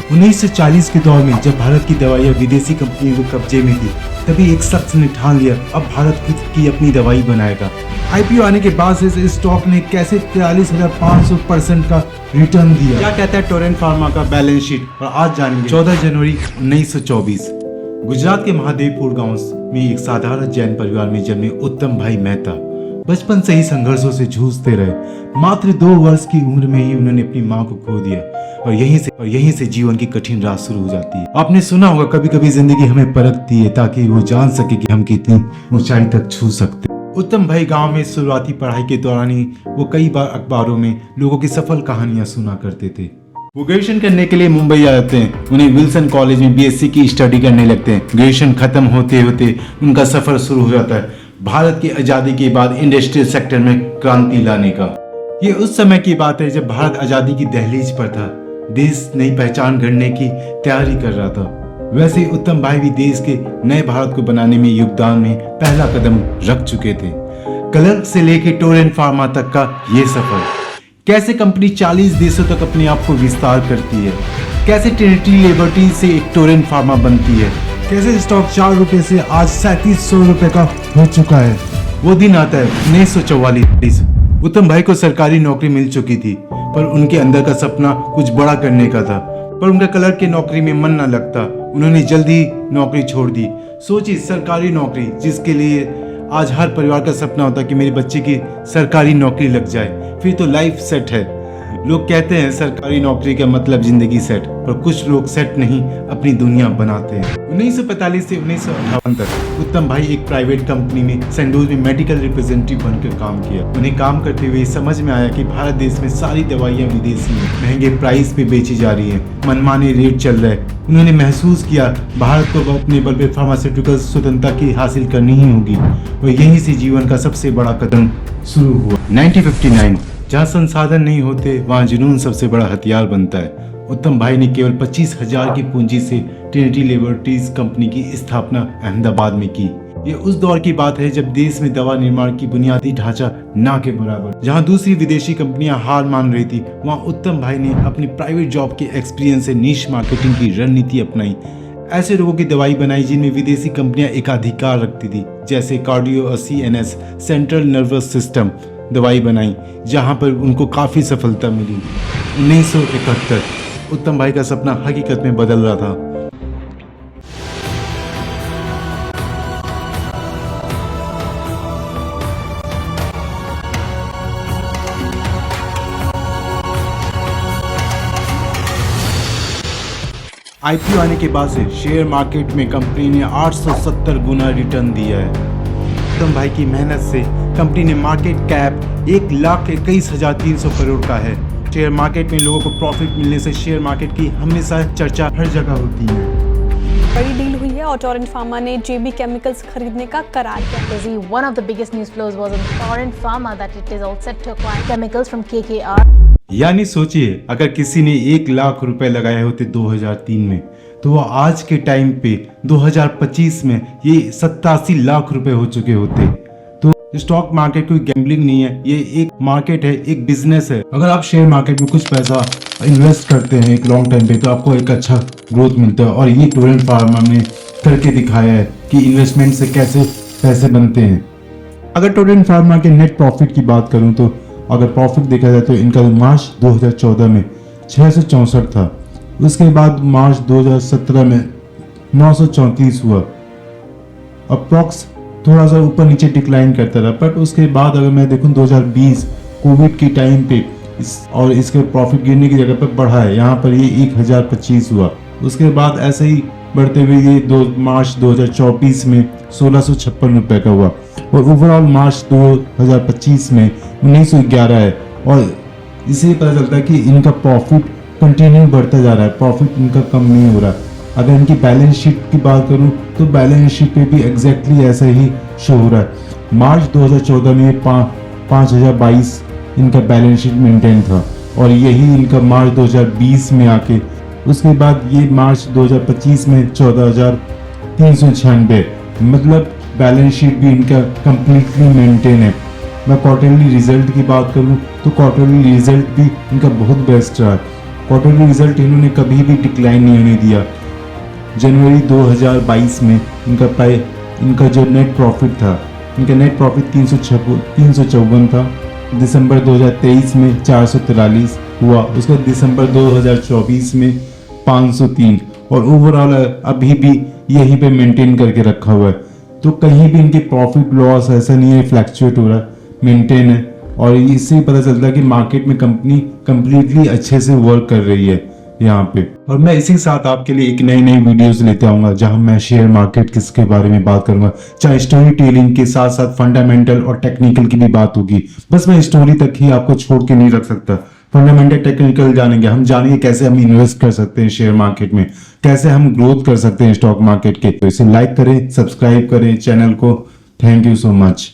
1940 के दौर में जब भारत की दवाइयाँ विदेशी कंपनियों के कब्जे में थी, तभी एक शख्स ने ठान लिया अब भारत खुद की अपनी दवाई बनाएगा। आईपीओ आने के बाद से इस स्टॉक ने कैसे 43,500% का रिटर्न दिया। क्या कहता है टोरेंट फार्मा का बैलेंस शीट, और आज जानेंगे। 14 जनवरी 1924 गुजरात के महादेवपुर गांव में एक साधारण जैन परिवार में जन्मे उत्तम भाई मेहता बचपन से ही संघर्षों से जूझते रहे। मात्र 2 वर्ष की उम्र में ही उन्होंने अपनी मां को खो दिया और यहीं से जीवन की कठिन राह शुरू हो जाती है। आपने सुना होगा कभी कभी जिंदगी हमें परखती है ताकि वो जान सके कि हम कितनी ऊंचाई तक छू सकते। उत्तम भाई गांव में शुरुआती पढ़ाई के दौरान ही वो कई बार अखबारों में लोगों की सफल कहानियां सुना करते थे। वो ग्रेजुएशन करने के लिए मुंबई आ जाते हैं। उन्हें विल्सन कॉलेज में बीएससी की स्टडी करने लगते हैं। ग्रेजुएशन खत्म होते होते उनका सफर शुरू हो जाता है भारत की आजादी के बाद इंडस्ट्रियल सेक्टर में क्रांति लाने का। ये उस समय की बात है जब भारत आजादी की दहलीज पर था, देश नई पहचान गढ़ने की तैयारी कर रहा था। वैसे उत्तम भाई भी देश के नए भारत को बनाने में योगदान में पहला कदम रख चुके थे। क्लर्क से लेकर टोरेंट फार्मा तक का ये सफर, कैसे कंपनी 40 देशों तक अपने आप को विस्तार करती है, कैसे ट्रिनिटी लिबर्टी से एक टोरेंट फार्मा बनती है, कैसे स्टॉक 4 रुपए से आज 3700 रुपए का हो चुका है। वो दिन आता है 1944। उत्तम भाई को सरकारी नौकरी मिल चुकी थी, पर उनके अंदर का सपना कुछ बड़ा करने का था। पर उनका क्लर्क की नौकरी में मन न लगता। उन्होंने जल्दी नौकरी छोड़ दी। सोचिए, सरकारी नौकरी जिसके लिए आज हर परिवार का सपना होता है कि मेरे बच्चे की सरकारी नौकरी लग जाए, फिर तो लाइफ सेट है। लोग कहते हैं सरकारी नौकरी का मतलब जिंदगी सेट, पर कुछ लोग सेट नहीं अपनी दुनिया बनाते हैं। 1945 से 1958 तक उत्तम भाई एक प्राइवेट कंपनी में सेंडोज में मेडिकल रिप्रेजेंटेटिव बनकर काम किया। उन्हें काम करते हुए समझ में आया कि भारत देश में सारी दवाइयां विदेशी हैं, महंगे प्राइस पे बेची जा रही है, मनमाने रेट चल रहे। उन्होंने महसूस किया भारत को अपने बल पे फार्मास्यूटिकल स्वतंत्रता की हासिल करनी ही होगी, और यहीं से जीवन का सबसे बड़ा कदम शुरू हुआ। 1959 जहाँ संसाधन नहीं होते वहाँ जुनून सबसे बड़ा हथियार बनता है। उत्तम भाई ने केवल 25,000 की पूंजी से ट्रिनिटी लिबर्टीज कंपनी की स्थापना अहमदाबाद में की। ये उस दौर की बात है जब देश में दवा निर्माण की बुनियादी ढांचा ना के बराबर। जहाँ दूसरी विदेशी कंपनियां हार मान रही थी, वहाँ उत्तम भाई ने अपनी प्राइवेट जॉब के एक्सपीरियंस से नीश मार्केटिंग की रणनीति अपनाई। ऐसे रोगों की दवाई बनाई जिनमें विदेशी कंपनियां एकाधिकार रखती थी, जैसे कार्डियो और CNS सेंट्रल नर्वस सिस्टम दवाई बनाई, जहां पर उनको काफी सफलता मिली। 1971 उत्तम भाई का सपना हकीकत में बदल रहा था। आईपीओ आने के बाद से शेयर मार्केट में कंपनी ने 870 गुना रिटर्न दिया है। उत्तम भाई की मेहनत से कंपनी ने मार्केट कैप 1,21,300 करोड़ का है। शेयर मार्केट में लोगों को प्रॉफिट मिलने से शेयर मार्केट की हमेशा चर्चा हर जगह होती है। बड़ी डील हुई है और टोरेंट फार्मा ने JB केमिकल्स खरीदने का करार किया। One of the biggest news flows was on Torrent Pharma that it is all set to acquire chemicals from KKR. यानी सोचिए, अगर किसी ने 1 लाख रुपए लगाए होते 2003 में, तो वो आज के टाइम पे 2025 में ये 87 लाख रुपए हो चुके होते। तो स्टॉक मार्केट कोई गैम्बलिंग नहीं है, ये एक मार्केट है, एक बिजनेस है। अगर आप शेयर मार्केट में कुछ पैसा इन्वेस्ट करते हैं एक लॉन्ग टाइम पे, तो आपको एक अच्छा ग्रोथ मिलता है। और ये टोरेंट फार्मा ने करके दिखाया है कि इन्वेस्टमेंट से कैसे पैसे बनते हैं। अगर टोरेंट फार्मा के नेट प्रॉफिट की बात करूं, तो अगर प्रॉफिट देखा जाए तो इनका मार्च 2014 में 664 था। उसके बाद मार्च 2017 में 934 हुआ। अप्रॉक्स थोड़ा सा ऊपर नीचे डिक्लाइन करता रहा, बट उसके बाद अगर मैं देखूं 2020 कोविड की टाइम पे और इसके प्रॉफिट गिरने की जगह पर बढ़ा है। यहाँ पर ये 1025 हुआ। उसके बाद ऐसे ही बढ़ते हुए ये मार्च 2024 में 1656 रुपए का हुआ, और ओवरऑल मार्च 2025 में 1911 है। और इससे पता चलता है कि इनका प्रॉफिट कंटिन्यू बढ़ता जा रहा है, प्रॉफिट इनका कम नहीं हो रहा। अगर इनकी बैलेंस शीट की बात करूं, तो बैलेंस शीट पे भी एग्जैक्टली ऐसा ही शो हो रहा है। मार्च 2014 में 5022 इनका बैलेंस शीट मेंटेन था, और यही इनका मार्च 2020 में आके उसके बाद ये मार्च 2025 में 14,396, मतलब बैलेंस शीट भी इनका कंप्लीटली मेंटेन है। मैं क्वार्टरली रिजल्ट की बात करूं तो क्वार्टरली रिजल्ट भी इनका बहुत बेस्ट रहा। क्वार्टरली रिजल्ट इन्होंने कभी भी डिक्लाइन नहीं होने दिया। जनवरी 2022 में इनका जो नेट प्रॉफिट था, इनका नेट प्रॉफिट 354 था। दिसंबर 2023 में 443 हुआ, उसके बाद दिसंबर 2024 में 503 और ओवरऑल अभी भी यहीं पे मेंटेन करके रखा हुआ है। तो कहीं भी इनके प्रॉफिट लॉस ऐसा नहीं है, फ्लैक्चुएट हो रहा है, मेंटेन है। और इससे ही पता चलता है कि मार्केट में कंपनी कंप्लीटली अच्छे से वर्क कर रही है यहाँ पे। और मैं इसी साथ आपके लिए एक नई वीडियोस लेते आऊंगा जहां मैं शेयर मार्केट किसके बारे में बात करूंगा, चाहे स्टोरी टेलिंग के साथ साथ फंडामेंटल और टेक्निकल की भी बात होगी। बस मैं स्टोरी तक ही आपको छोड़ के नहीं रख सकता, फंडामेंटल टेक्निकल जानेंगे, हम जानेंगे कैसे हम इन्वेस्ट कर सकते हैं शेयर मार्केट में, कैसे हम ग्रोथ कर सकते हैं स्टॉक मार्केट के। तो इसे लाइक करें, सब्सक्राइब करें चैनल को। Thank you so much.